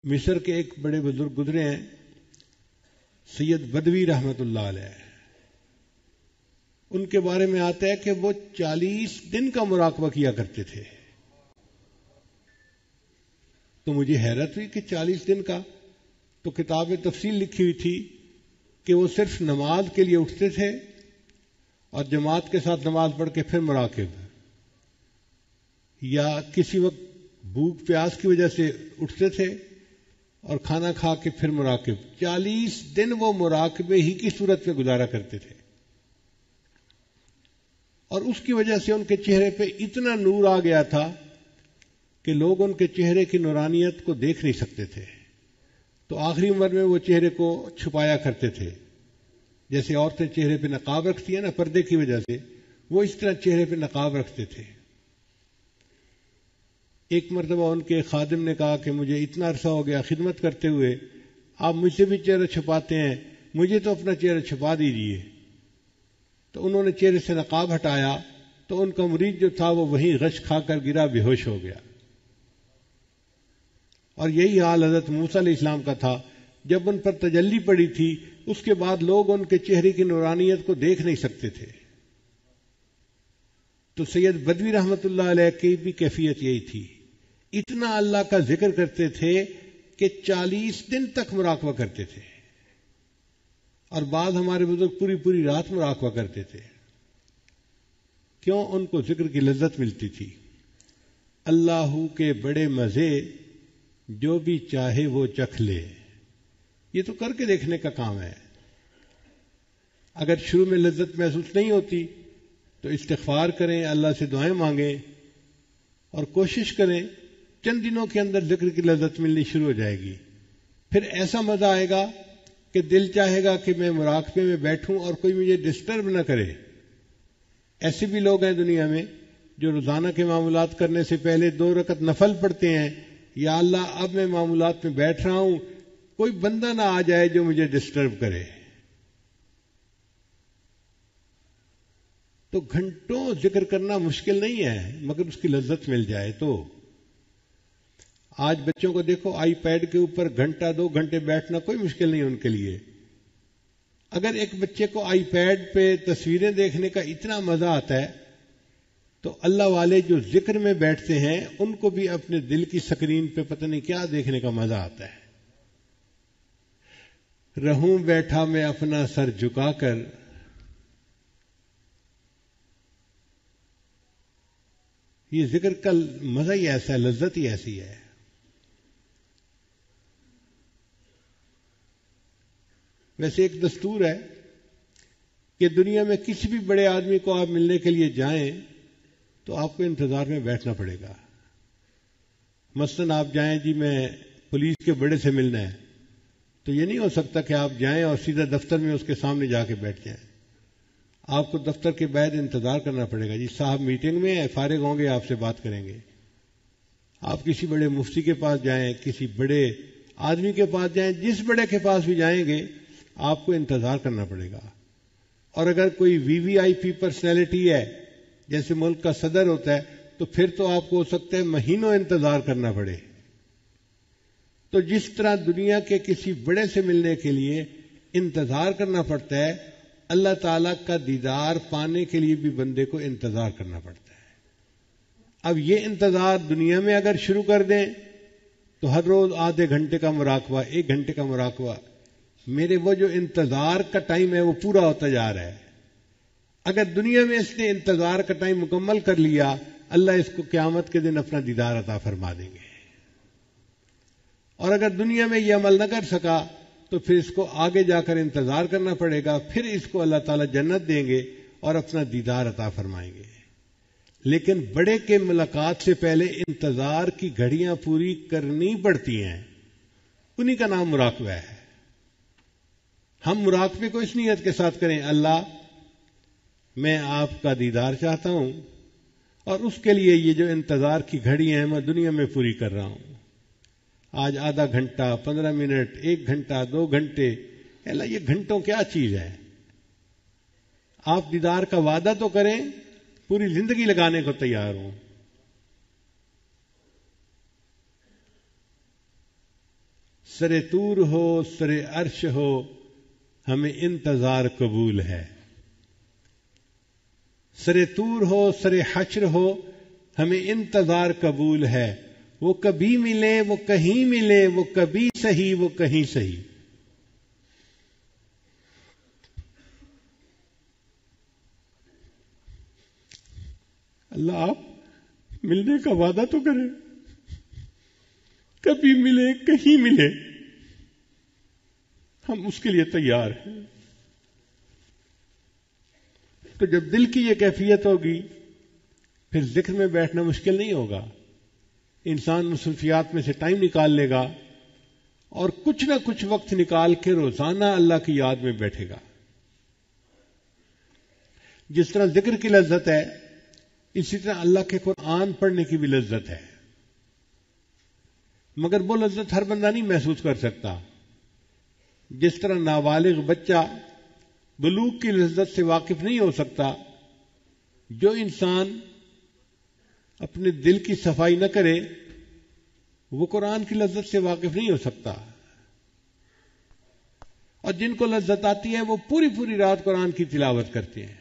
مصر کے ایک بڑے بزرگ گزرے ہیں، سید بدوی رحمت اللہ علیہ. ان کے بارے میں آتا ہے کہ وہ 40 دن کا مراقبہ کیا کرتے تھے. تو مجھے حیرت ہوئی کہ 40 دن کا. تو کتاب میں تفصیل لکھی ہوئی تھی کہ وہ صرف نماز کے لیے اٹھتے تھے اور جماعت کے ساتھ نماز پڑھ کے پھر مراقب، یا کسی وقت بھوک پیاس کی وجہ سے اٹھتے تھے اور کھانا کھا کے پھر مراقب. 40 دن وہ مراقبے ہی کی صورت میں گزارا کرتے تھے، اور اس کی وجہ سے ان کے چہرے پہ اتنا نور آ گیا تھا کہ لوگ ان کے چہرے کی نورانیت کو دیکھ نہیں سکتے تھے. تو آخری عمر میں وہ چہرے کو چھپایا کرتے تھے، جیسے عورتیں چہرے پہ نقاب رکھتی ہیں نا پردے کی وجہ سے، وہ اس طرح چہرے پہ نقاب رکھتے تھے. ایک مرتبہ ان کے خادم نے کہا کہ مجھے اتنا عرصہ ہو گیا خدمت کرتے ہوئے، آپ مجھ سے بھی چہرہ چھپاتے ہیں، مجھے تو اپنا چہرہ چھپا دیجیے. تو انہوں نے چہرے سے نقاب ہٹایا تو ان کا مرید جو تھا وہ وہیں غش کھا کر گرا، بے ہوش ہو گیا. اور یہی حال حضرت موسیٰ علیہ السلام کا تھا. جب ان پر تجلی پڑی تھی اس کے بعد لوگ ان کے چہرے کی نورانیت کو دیکھ نہیں سکتے تھے. تو سید بدوی رحمت اللہ علیہ کی بھی کیفیت یہی تھی. اتنا اللہ کا ذکر کرتے تھے کہ 40 دن تک مراقبہ کرتے تھے، اور بعض ہمارے بزرگ پوری پوری رات مراقبہ کرتے تھے. کیوں؟ ان کو ذکر کی لذت ملتی تھی. اللہ کے بڑے مزے جو بھی چاہے وہ چکھ لے. یہ تو کر کے دیکھنے کا کام ہے. اگر شروع میں لذت محسوس نہیں ہوتی تو استغفار کریں، اللہ سے دعائیں مانگیں اور کوشش کریں. چند دنوں کے اندر ذکر کی لذت ملنی شروع ہو جائے گی. پھر ایسا مزہ آئے گا کہ دل چاہے گا کہ میں مراقبے میں بیٹھوں اور کوئی مجھے ڈسٹرب نہ کرے. ایسے بھی لوگ ہیں دنیا میں جو روزانہ کے معاملات کرنے سے پہلے 2 رکعت نفل پڑھتے ہیں، یا اللہ اب میں معاملات میں بیٹھ رہا ہوں، کوئی بندہ نہ آ جائے جو مجھے ڈسٹرب کرے. تو گھنٹوں ذکر کرنا مشکل نہیں ہے، مگر اس کی لذت مل جائے تو. آج بچوں کو دیکھو، آئی پیڈ کے اوپر گھنٹہ 2 گھنٹے بیٹھنا کوئی مشکل نہیں ان کے لیے. اگر ایک بچے کو آئی پیڈ پہ تصویریں دیکھنے کا اتنا مزہ آتا ہے تو اللہ والے جو ذکر میں بیٹھتے ہیں ان کو بھی اپنے دل کی سکرین پہ پتہ نہیں کیا دیکھنے کا مزہ آتا ہے. رہوں بیٹھا میں اپنا سر جھکا کر، یہ ذکر کا مزہ ہی ایسا ہے، لذت ہی ایسی ہے. ویسے ایک دستور ہے کہ دنیا میں کسی بھی بڑے آدمی کو آپ ملنے کے لیے جائیں تو آپ کو انتظار میں بیٹھنا پڑے گا. مثلاً آپ جائیں جی میں پولیس کے بڑے سے ملنا ہے، تو یہ نہیں ہو سکتا کہ آپ جائیں اور سیدھا دفتر میں اس کے سامنے جا کے بیٹھ جائیں. آپ کو دفتر کے بعد انتظار کرنا پڑے گا. جی صاحب میٹنگ میں فارغ ہوں گے، آپ سے بات کریں گے. آپ کسی بڑے مفتی کے پاس جائیں، کسی بڑے آدمی کے پاس جائیں، جس بڑے کے پاس بھی جائیں گے آپ کو انتظار کرنا پڑے گا. اور اگر کوئی VVIP پرسنالٹی ہے، جیسے ملک کا صدر ہوتا ہے، تو پھر تو آپ کو ہو سکتا ہے مہینوں انتظار کرنا پڑے. تو جس طرح دنیا کے کسی بڑے سے ملنے کے لیے انتظار کرنا پڑتا ہے، اللہ تعالیٰ کا دیدار پانے کے لیے بھی بندے کو انتظار کرنا پڑتا ہے. اب یہ انتظار دنیا میں اگر شروع کر دیں تو ہر روز آدھے گھنٹے کا مراقبہ، 1 گھنٹے کا مراقبہ، میرے وہ جو انتظار کا ٹائم ہے وہ پورا ہوتا جا رہا ہے. اگر دنیا میں اس نے انتظار کا ٹائم مکمل کر لیا، اللہ اس کو قیامت کے دن اپنا دیدار عطا فرما دیں گے. اور اگر دنیا میں یہ عمل نہ کر سکا تو پھر اس کو آگے جا کر انتظار کرنا پڑے گا. پھر اس کو اللہ تعالیٰ جنت دیں گے اور اپنا دیدار عطا فرمائیں گے. لیکن بڑے کے ملاقات سے پہلے انتظار کی گھڑیاں پوری کرنی پڑتی ہیں. انہی کا نام مراقبہ ہے. ہم مراقبے کو اس نیت کے ساتھ کریں، اللہ میں آپ کا دیدار چاہتا ہوں اور اس کے لیے یہ جو انتظار کی گھڑی ہیں میں دنیا میں پوری کر رہا ہوں. آج آدھا گھنٹہ، 15 منٹ، 1 گھنٹہ، 2 گھنٹے، اللہ یہ گھنٹوں کیا چیز ہے. آپ دیدار کا وعدہ تو کریں، پوری زندگی لگانے کو تیار ہوں. سر طور ہو سر عرش ہو ہمیں انتظار قبول ہے. سر طور ہو سر حشر ہو ہمیں انتظار قبول ہے. وہ کبھی ملے وہ کہیں ملے، وہ کبھی صحیح وہ کہیں صحیح. اللہ آپ ملنے کا وعدہ تو کریں، کبھی ملے کہیں ملے، ہم اس کے لیے تیار ہیں. تو جب دل کی یہ کیفیت ہوگی پھر ذکر میں بیٹھنا مشکل نہیں ہوگا. انسان مصروفیات میں سے ٹائم نکال لے گا اور کچھ نہ کچھ وقت نکال کے روزانہ اللہ کی یاد میں بیٹھے گا. جس طرح ذکر کی لذت ہے اسی طرح اللہ کے قرآن پڑھنے کی بھی لذت ہے، مگر وہ لذت ہر بندہ نہیں محسوس کر سکتا. جس طرح نابالغ بچہ بلوغ کی لذت سے واقف نہیں ہو سکتا، جو انسان اپنے دل کی صفائی نہ کرے وہ قرآن کی لذت سے واقف نہیں ہو سکتا. اور جن کو لذت آتی ہے وہ پوری پوری رات قرآن کی تلاوت کرتے ہیں.